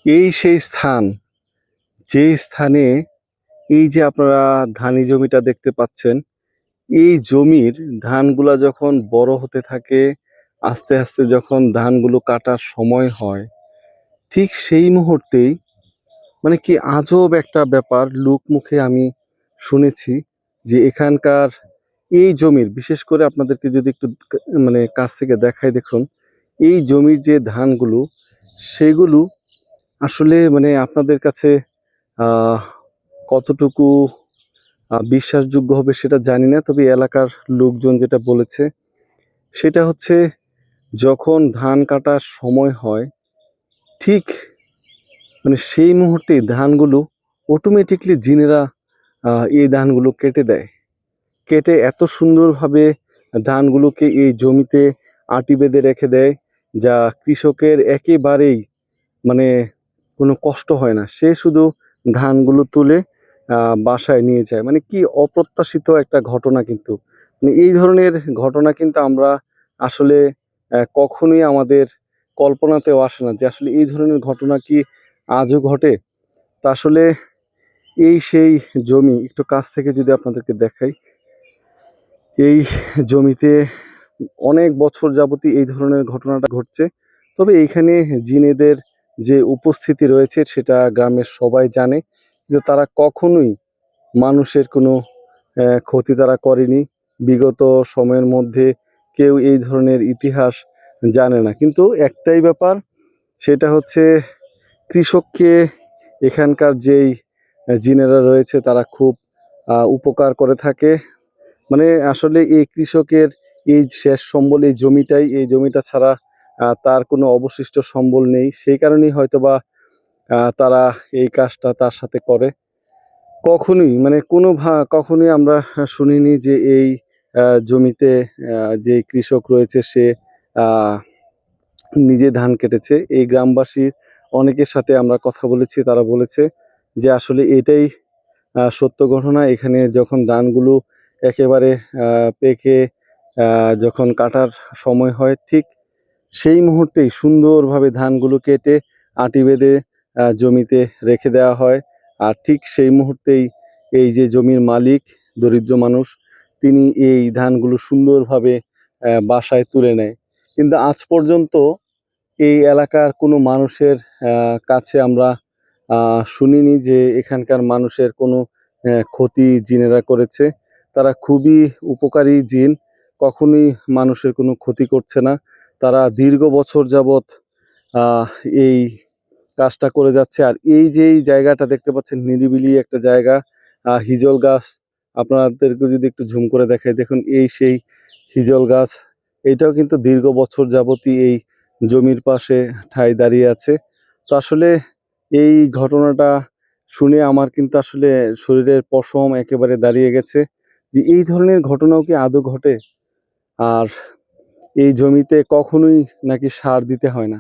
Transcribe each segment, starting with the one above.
এই সেই স্থান, যে স্থানে এই যে আপনারা ধানি জমিটা দেখতে পাচ্ছেন, এই জমির ধানগুলা যখন বড় হতে থাকে, আস্তে আস্তে যখন ধানগুলো কাটার সময় হয়, ঠিক সেই মুহূর্তেই মানে কি আজব একটা ব্যাপার লোকমুখে আমি শুনেছি যে এখানকার এই জমির, বিশেষ করে আপনাদেরকে যদি একটু মানে কাছ থেকে দেখাই, দেখুন এই জমির যে ধানগুলো, সেগুলো আসলে মানে আপনাদের কাছে আহ কতটুকু বিশ্বাসযোগ্য হবে সেটা জানি না, তবে এলাকার লোকজন যেটা বলেছে সেটা হচ্ছে, যখন ধান কাটার সময় হয় ঠিক মানে সেই মুহূর্তেই ধানগুলো অটোমেটিকলি জিনেরা এই ধানগুলো কেটে দেয়। কেটে এত সুন্দরভাবে ধানগুলোকে এই জমিতে আঁটি বেঁধে রেখে দেয়, যা কৃষকের একেবারেই মানে কোনো কষ্ট হয় না। সে শুধু ধানগুলো তুলে বাসায় নিয়ে যায়। মানে কি অপ্রত্যাশিত একটা ঘটনা কিন্তু। মানে এই ধরনের ঘটনা কিন্তু আমরা আসলে কখনোই আমাদের কল্পনাতেও আসে না যে আসলে এই ধরনের ঘটনা কি আজও ঘটে। তা আসলে এই সেই জমি, একটু কাছ থেকে যদি আপনাদেরকে দেখাই, এই জমিতে অনেক বছর যাবতই এই ধরনের ঘটনাটা ঘটছে। তবে এইখানে জিনেদের যে উপস্থিতি রয়েছে সেটা গ্রামের সবাই জানে, কিন্তু তারা কখনোই মানুষের কোনো ক্ষতি তারা করেনি। বিগত সময়ের মধ্যে কেউ এই ধরনের ইতিহাস জানে না। কিন্তু একটাই ব্যাপার, সেটা হচ্ছে কৃষককে এখানকার যেই জিনেরা রয়েছে তারা খুব উপকার করে থাকে। মানে আসলে এই কৃষকের এই শেষ সম্বল এই জমিটাই, এই জমিটা ছাড়া তার কোনো অবশিষ্ট সম্বল নেই। সেই কারণেই হয়তোবা তারা এই কাজটা তার সাথে করে। কখনোই মানে কখনোই আমরা শুনিনি যে এই জমিতে যে কৃষক রয়েছে সে আহ, নিজে ধান কেটেছে। এই গ্রামবাসীর অনেকের সাথে আমরা কথা বলেছি, তারা বলেছে যে আসলে এটাই সত্য ঘটনা। এখানে যখন ধানগুলো একেবারে পেকে যখন কাটার সময় হয়, ঠিক সেই মুহূর্তেই সুন্দরভাবে ধানগুলো কেটে আঁটি বেঁধে জমিতে রেখে দেওয়া হয়। আর ঠিক সেই মুহূর্তেই এই যে জমির মালিক, দরিদ্র মানুষ, তিনি এই ধানগুলো সুন্দরভাবে বাসায় তুলে নেয়। কিন্তু আজ পর্যন্ত এই এলাকার কোনো মানুষের কাছে আমরা শুনিনি যে এখানকার মানুষের কোনো ক্ষতি জিনেরা করেছে। তারা খুবই উপকারী জিন, কখনোই মানুষের কোনো ক্ষতি করছে না। তারা দীর্ঘ বছর যাবৎ আহ, এই কাজটা করে যাচ্ছে। আর এই যে এই জায়গাটা দেখতে পাচ্ছেন, নিরিবিলি একটা জায়গা, হিজল গাছ, আপনাদেরকে যদি একটু ঝুম করে দেখাই, দেখুন এই সেই হিজল গাছ। এটাও কিন্তু দীর্ঘ বছর যাবতই এই জমির পাশে ঠায় দাঁড়িয়ে আছে। তো আসলে এই ঘটনাটা শুনে আমার কিন্তু আসলে শরীরের পশম একেবারে দাঁড়িয়ে গেছে যে এই ধরনের ঘটনাও কি আদৌ ঘটে। আর এই জমিতে কখনোই নাকি সার দিতে হয় না।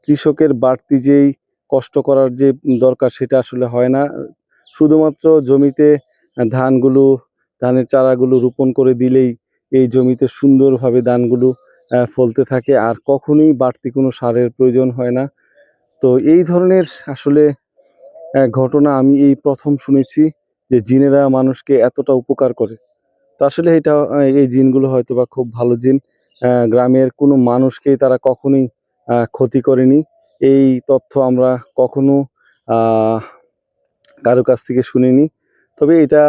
কৃষকের বাড়তি যেই কষ্ট করার যে দরকার সেটা আসলে হয় না। শুধুমাত্র জমিতে ধানগুলো, ধানের চারাগুলো রোপণ করে দিলেই এই জমিতে সুন্দরভাবে ধানগুলো ফলতে থাকে, আর কখনোই বাড়তি কোনো সারের প্রয়োজন হয় না। তো এই ধরনের আসলে ঘটনা আমি এই প্রথম শুনেছি যে জিনেরা মানুষকে এতটা উপকার করে। তো আসলে এটা এই জিনগুলো হয়তো বা খুব ভালো জিন। গ্রামের কোনো মানুষকেই তারা কখনোই ক্ষতি করেনি। এই তথ্য আমরা কখনো আহ, কারো কাছ থেকে শুনিনি। তবে এটা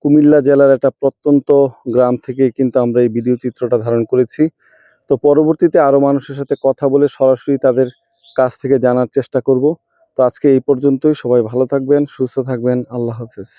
কুমিল্লা জেলার একটা প্রত্যন্ত গ্রাম থেকে কিন্তু আমরা এই ভিডিও চিত্রটা ধারণ করেছি। তো পরবর্তীতে আরো মানুষের সাথে কথা বলে সরাসরি তাদের কাছ থেকে জানার চেষ্টা করব। তো আজকে এই পর্যন্তই। সবাই ভালো থাকবেন, সুস্থ থাকবেন। আল্লাহ হাফেজ।